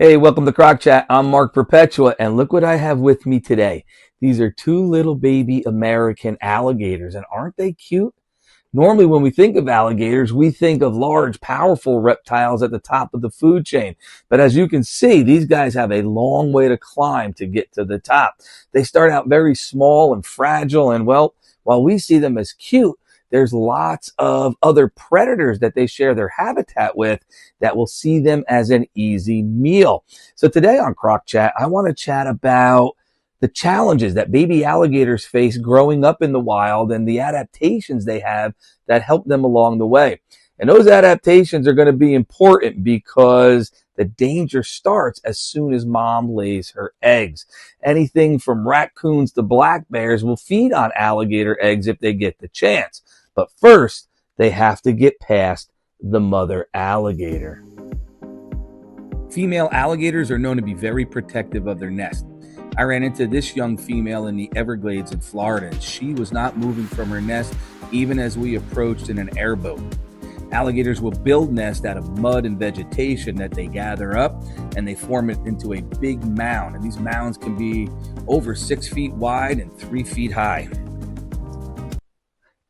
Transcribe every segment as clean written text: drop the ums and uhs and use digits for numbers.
Hey, welcome to Croc Chat. I'm Mark Perpetua, and look what I have with me today. These are two little baby American alligators, and aren't they cute? Normally, when we think of alligators, we think of large, powerful reptiles at the top of the food chain. But as you can see, these guys have a long way to climb to get to the top. They start out very small and fragile, and well, while we see them as cute, there's lots of other predators that they share their habitat with that will see them as an easy meal. So today on Croc Chat, I want to chat about the challenges that baby alligators face growing up in the wild and the adaptations they have that help them along the way. And those adaptations are going to be important because the danger starts as soon as mom lays her eggs. Anything from raccoons to black bears will feed on alligator eggs if they get the chance. But first, they have to get past the mother alligator. Female alligators are known to be very protective of their nest. I ran into this young female in the Everglades in Florida, and she was not moving from her nest even as we approached in an airboat. Alligators will build nests out of mud and vegetation that they gather up, and they form it into a big mound. And these mounds can be over 6 feet wide and 3 feet high.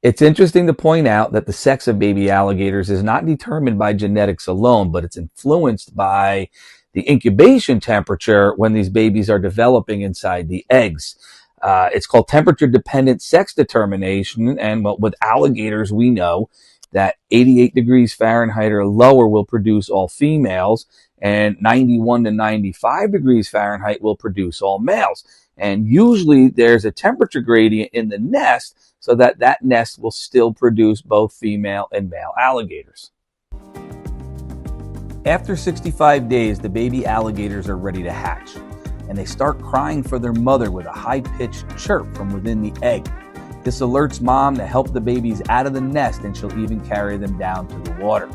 It's interesting to point out that the sex of baby alligators is not determined by genetics alone, but it's influenced by the incubation temperature when these babies are developing inside the eggs. It's called temperature-dependent sex determination, and with alligators, we know that 88 degrees Fahrenheit or lower will produce all females, and 91 to 95 degrees Fahrenheit will produce all males. And usually there's a temperature gradient in the nest so that that nest will still produce both female and male alligators. After 65 days, the baby alligators are ready to hatch, and they start crying for their mother with a high-pitched chirp from within the egg. This alerts mom to help the babies out of the nest, and she'll even carry them down to the water.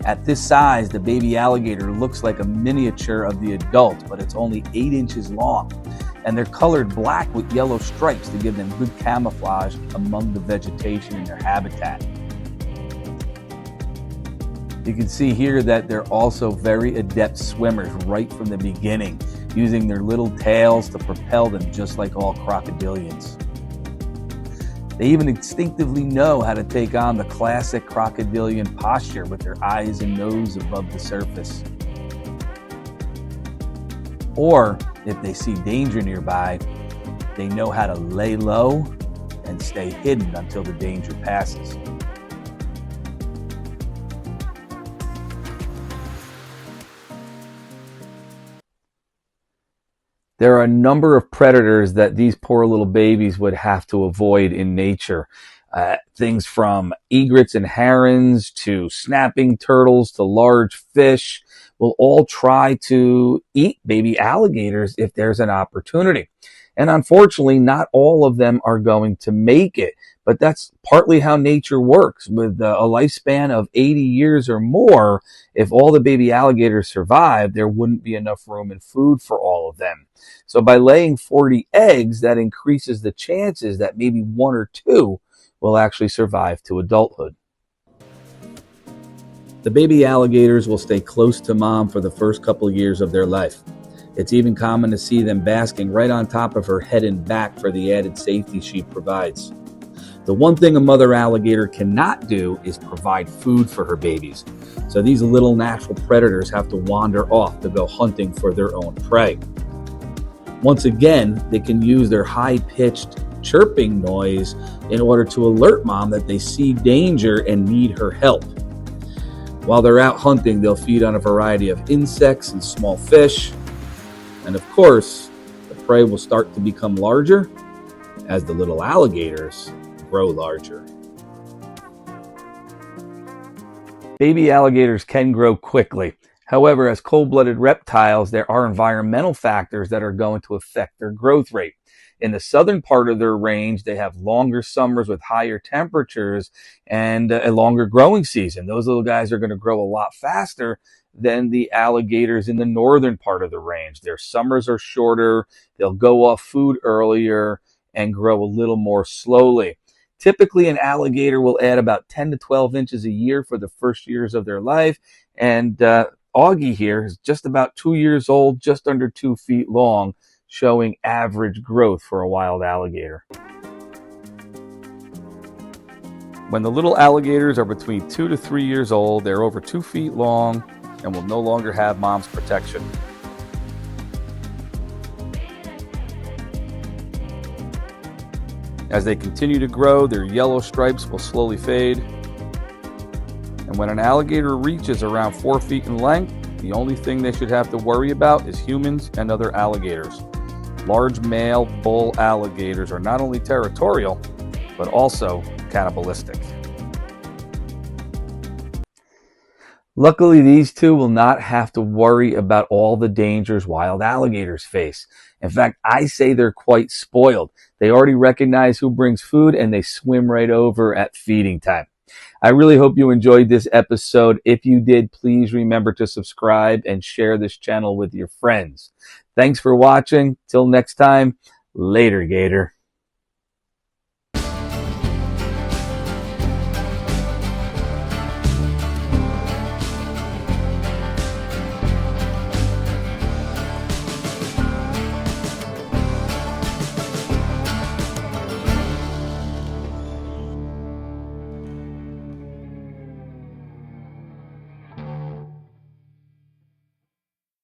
At this size, the baby alligator looks like a miniature of the adult, but it's only 8 inches long. And they're colored black with yellow stripes to give them good camouflage among the vegetation in their habitat. You can see here that they're also very adept swimmers right from the beginning, using their little tails to propel them just like all crocodilians. They even instinctively know how to take on the classic crocodilian posture with their eyes and nose above the surface. Or, if they see danger nearby, they know how to lay low and stay hidden until the danger passes. There are a number of predators that these poor little babies would have to avoid in nature. Things from egrets and herons to snapping turtles to large fish will all try to eat baby alligators if there's an opportunity. And unfortunately, not all of them are going to make it. But that's partly how nature works. With a lifespan of 80 years or more, if all the baby alligators survived, there wouldn't be enough room and food for all of them. So by laying 40 eggs, that increases the chances that maybe 1 or 2 will actually survive to adulthood. The baby alligators will stay close to mom for the first couple years of their life. It's even common to see them basking right on top of her head and back for the added safety she provides. The one thing a mother alligator cannot do is provide food for her babies. So these little natural predators have to wander off to go hunting for their own prey. Once again, they can use their high-pitched chirping noise in order to alert mom that they see danger and need her help. While they're out hunting, they'll feed on a variety of insects and small fish. And of course, the prey will start to become larger as the little alligators grow larger. Baby alligators can grow quickly. However, as cold-blooded reptiles, there are environmental factors that are going to affect their growth rate. In the southern part of their range, they have longer summers with higher temperatures and a longer growing season. Those little guys are going to grow a lot faster than the alligators in the northern part of the range. Their summers are shorter, they'll go off food earlier, and grow a little more slowly. Typically, an alligator will add about 10 to 12 inches a year for the first years of their life, and Augie here is just about 2 years old, just under 2 feet long, showing average growth for a wild alligator. When the little alligators are between 2 to 3 years old, they're over 2 feet long and will no longer have mom's protection. As they continue to grow, their yellow stripes will slowly fade. And when an alligator reaches around 4 feet in length, the only thing they should have to worry about is humans and other alligators. Large male bull alligators are not only territorial, but also cannibalistic. Luckily, these two will not have to worry about all the dangers wild alligators face. In fact, I say they're quite spoiled. They already recognize who brings food and they swim right over at feeding time. I really hope you enjoyed this episode. If you did, please remember to subscribe and share this channel with your friends. Thanks for watching. Till next time, later, Gator.